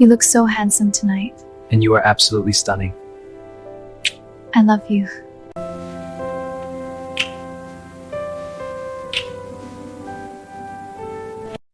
You look so handsome tonight. And you are absolutely stunning. I love you.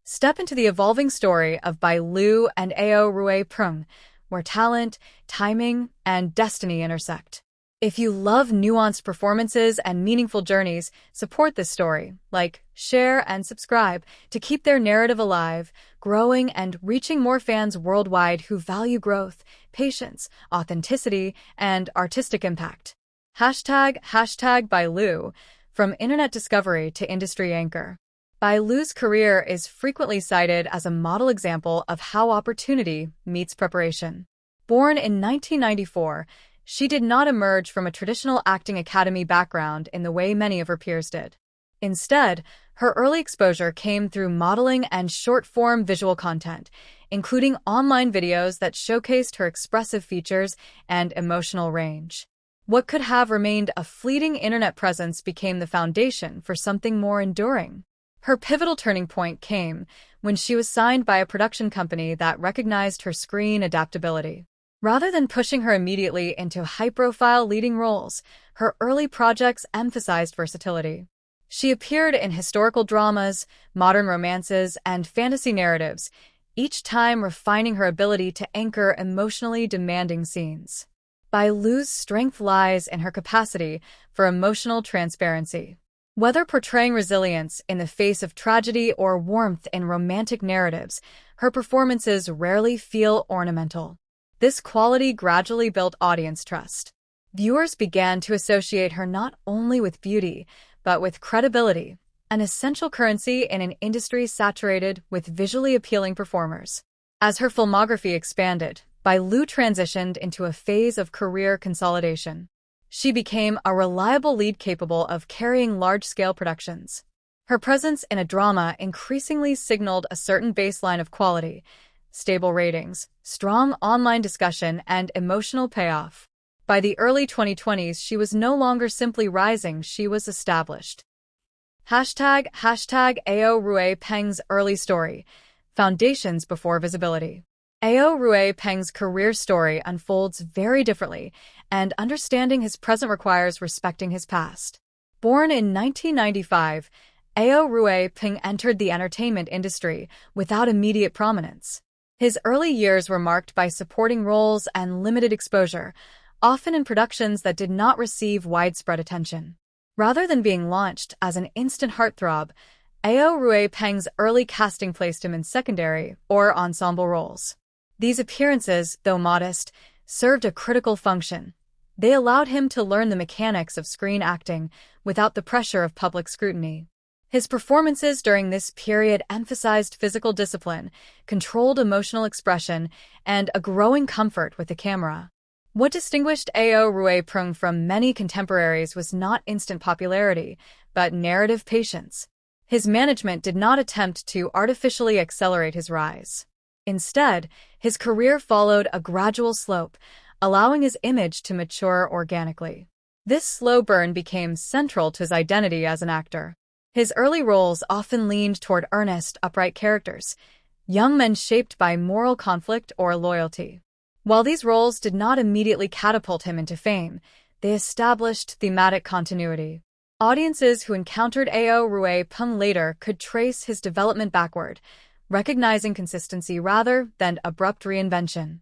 Step into the evolving story of Bai Lu and Ao Rui Prung, where talent, timing, and destiny intersect. If you love nuanced performances and meaningful journeys, support this story. Like, share, and subscribe to keep their narrative alive, growing, and reaching more fans worldwide who value growth, patience, authenticity, and artistic impact. Hashtag Bai Lu, from internet discovery to industry anchor. Bai Lu's career is frequently cited as a model example of how opportunity meets preparation. Born in 1994, she did not emerge from a traditional acting academy background in the way many of her peers did. Instead, her early exposure came through modeling and short-form visual content, including online videos that showcased her expressive features and emotional range. What could have remained a fleeting internet presence became the foundation for something more enduring. Her pivotal turning point came when she was signed by a production company that recognized her screen adaptability. Rather than pushing her immediately into high-profile leading roles, her early projects emphasized versatility. She appeared in historical dramas, modern romances, and fantasy narratives, each time refining her ability to anchor emotionally demanding scenes. Bai Lu's strength lies in her capacity for emotional transparency. Whether portraying resilience in the face of tragedy or warmth in romantic narratives, her performances rarely feel ornamental. This quality gradually built audience trust. Viewers began to associate her not only with beauty, but with credibility, an essential currency in an industry saturated with visually appealing performers. As her filmography expanded, Bai Lu transitioned into a phase of career consolidation. She became a reliable lead capable of carrying large-scale productions. Her presence in a drama increasingly signaled a certain baseline of quality, stable ratings, strong online discussion, and emotional payoff. By the early 2020s, she was no longer simply rising, she was established. Hashtag Ao Rui Peng's early story, foundations before visibility. Ao Rui Peng's career story unfolds very differently, and understanding his present requires respecting his past. Born in 1995, Ao Rui Peng entered the entertainment industry without immediate prominence. His early years were marked by supporting roles and limited exposure, often in productions that did not receive widespread attention. Rather than being launched as an instant heartthrob, Ao Rui Peng's early casting placed him in secondary or ensemble roles. These appearances, though modest, served a critical function. They allowed him to learn the mechanics of screen acting without the pressure of public scrutiny. His performances during this period emphasized physical discipline, controlled emotional expression, and a growing comfort with the camera. What distinguished Ao Rui Prung from many contemporaries was not instant popularity, but narrative patience. His management did not attempt to artificially accelerate his rise. Instead, his career followed a gradual slope, allowing his image to mature organically. This slow burn became central to his identity as an actor. His early roles often leaned toward earnest, upright characters, young men shaped by moral conflict or loyalty. While these roles did not immediately catapult him into fame, they established thematic continuity. Audiences who encountered Ao Rui Peng later could trace his development backward, recognizing consistency rather than abrupt reinvention.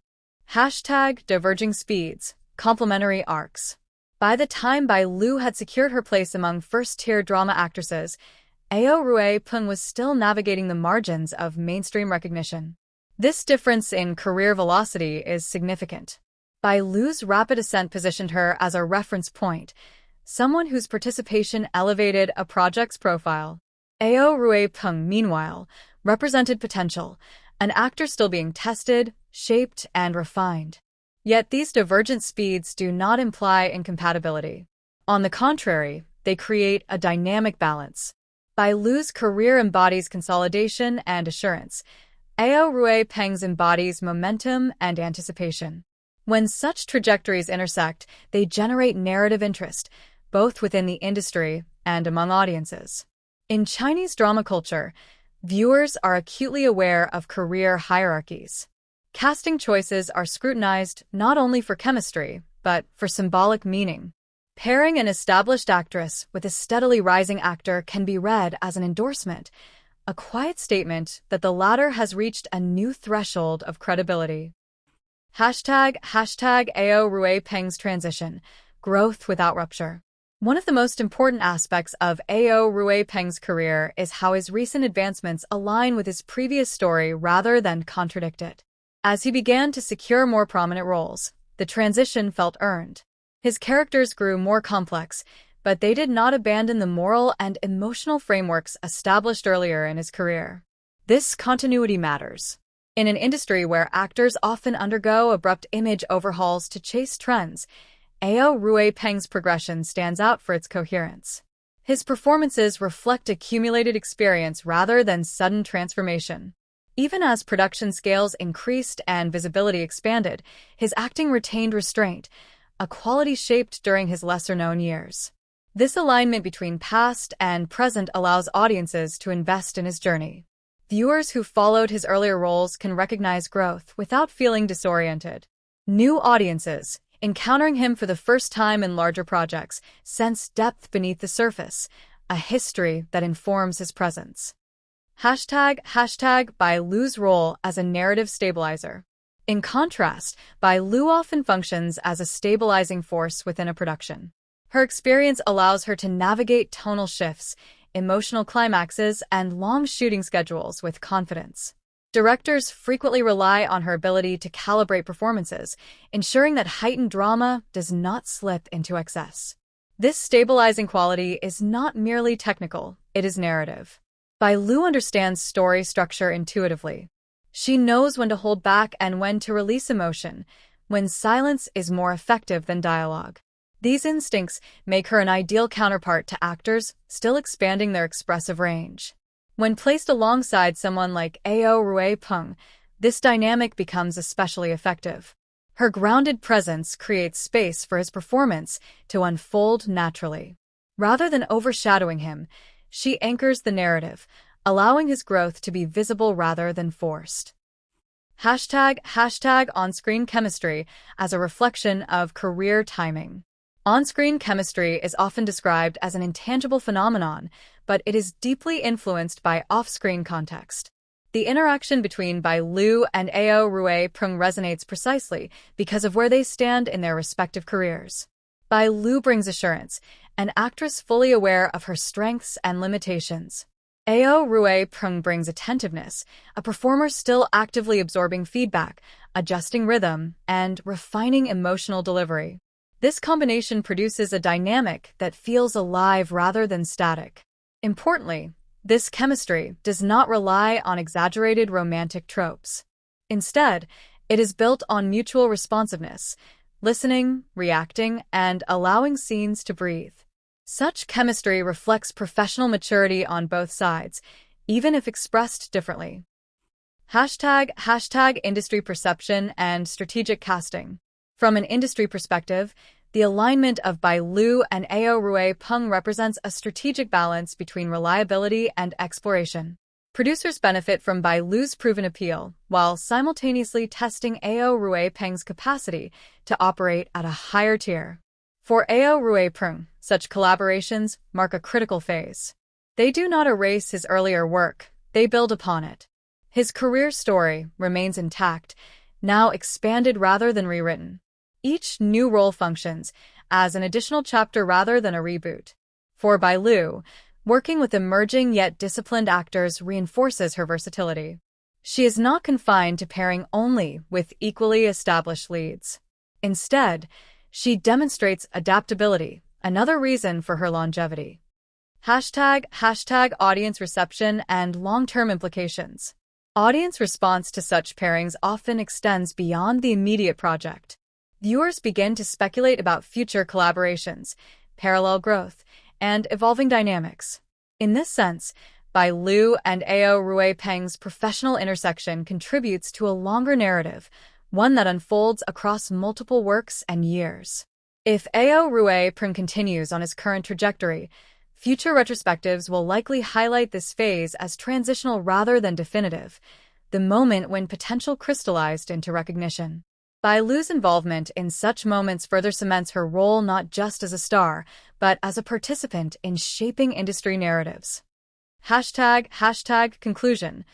Hashtag Diverging Speeds, complementary arcs. By the time Bai Lu had secured her place among first-tier drama actresses, Ao Rui Peng was still navigating the margins of mainstream recognition. This difference in career velocity is significant. Bai Lu's rapid ascent positioned her as a reference point, someone whose participation elevated a project's profile. Ao Rui Peng, meanwhile, represented potential, an actor still being tested, shaped, and refined. Yet these divergent speeds do not imply incompatibility. On the contrary, they create a dynamic balance. Bai Lu's career embodies consolidation and assurance. Ao Rui Peng's embodies momentum and anticipation. When such trajectories intersect, they generate narrative interest, both within the industry and among audiences. In Chinese drama culture, viewers are acutely aware of career hierarchies. Casting choices are scrutinized not only for chemistry, but for symbolic meaning. Pairing an established actress with a steadily rising actor can be read as an endorsement, a quiet statement that the latter has reached a new threshold of credibility. Hashtag AO Rui Peng's transition, growth without rupture. One of the most important aspects of AO Rui Peng's career is how his recent advancements align with his previous story rather than contradict it. As he began to secure more prominent roles, the transition felt earned. His characters grew more complex, but they did not abandon the moral and emotional frameworks established earlier in his career. This continuity matters. In an industry where actors often undergo abrupt image overhauls to chase trends, AO Rui Peng's progression stands out for its coherence. His performances reflect accumulated experience rather than sudden transformation. Even as production scales increased and visibility expanded, his acting retained restraint, a quality shaped during his lesser-known years. This alignment between past and present allows audiences to invest in his journey. Viewers who followed his earlier roles can recognize growth without feeling disoriented. New audiences, encountering him for the first time in larger projects, sense depth beneath the surface, a history that informs his presence. Hashtag Bai Lu's role as a narrative stabilizer. In contrast, Bai Lu often functions as a stabilizing force within a production. Her experience allows her to navigate tonal shifts, emotional climaxes, and long shooting schedules with confidence. Directors frequently rely on her ability to calibrate performances, ensuring that heightened drama does not slip into excess. This stabilizing quality is not merely technical, it is narrative. Bai Lu understands story structure intuitively. She knows when to hold back and when to release emotion, when silence is more effective than dialogue. These instincts make her an ideal counterpart to actors still expanding their expressive range. When placed alongside someone like AO Rui Peng, this dynamic becomes especially effective. Her grounded presence creates space for his performance to unfold naturally. Rather than overshadowing him, she anchors the narrative, allowing his growth to be visible rather than forced. Hashtag on-screen chemistry as a reflection of career timing. On-screen chemistry is often described as an intangible phenomenon, but it is deeply influenced by off-screen context. The interaction between Bai Lu and AO Rui Peng resonates precisely because of where they stand in their respective careers. Bai Lu brings assurance, an actress fully aware of her strengths and limitations. AO Rui Peng brings attentiveness, a performer still actively absorbing feedback, adjusting rhythm, and refining emotional delivery. This combination produces a dynamic that feels alive rather than static. Importantly, this chemistry does not rely on exaggerated romantic tropes. Instead, it is built on mutual responsiveness, listening, reacting, and allowing scenes to breathe. Such chemistry reflects professional maturity on both sides, even if expressed differently. Hashtag industry perception and strategic casting. From an industry perspective, the alignment of Bai Lu and AO Rui Peng represents a strategic balance between reliability and exploration. Producers benefit from Bai Lu's proven appeal, while simultaneously testing AO Rui Peng's capacity to operate at a higher tier. For AO Rui Peng, such collaborations mark a critical phase. They do not erase his earlier work, they build upon it. His career story remains intact, now expanded rather than rewritten. Each new role functions as an additional chapter rather than a reboot. For Bai Lu, working with emerging yet disciplined actors reinforces her versatility. She is not confined to pairing only with equally established leads. Instead, she demonstrates adaptability, another reason for her longevity. Hashtag audience reception and long-term implications. Audience response to such pairings often extends beyond the immediate project. Viewers begin to speculate about future collaborations, parallel growth, and evolving dynamics. In this sense, Bai Lu and AO Rui Peng's professional intersection contributes to a longer narrative, one that unfolds across multiple works and years. If AO Rui Peng continues on his current trajectory, future retrospectives will likely highlight this phase as transitional rather than definitive, the moment when potential crystallized into recognition. Bai Lu's involvement in such moments further cements her role not just as a star, but as a participant in shaping industry narratives. Hashtag conclusion.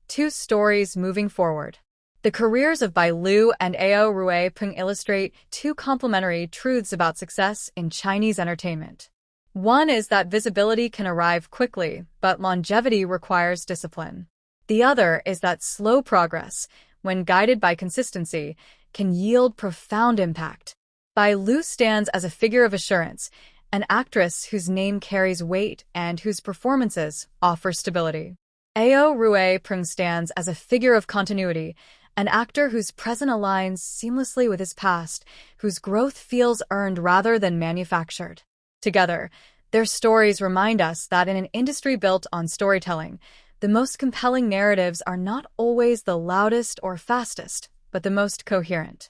Two stories moving forward. The careers of Bai Lu and Ao Rui Peng illustrate two complementary truths about success in Chinese entertainment. One is that visibility can arrive quickly, but longevity requires discipline. The other is that slow progress, when guided by consistency, can yield profound impact. Bai Lu stands as a figure of assurance, an actress whose name carries weight and whose performances offer stability. Ao Rui Peng stands as a figure of continuity, an actor whose present aligns seamlessly with his past, whose growth feels earned rather than manufactured. Together, their stories remind us that in an industry built on storytelling, the most compelling narratives are not always the loudest or fastest, but the most coherent.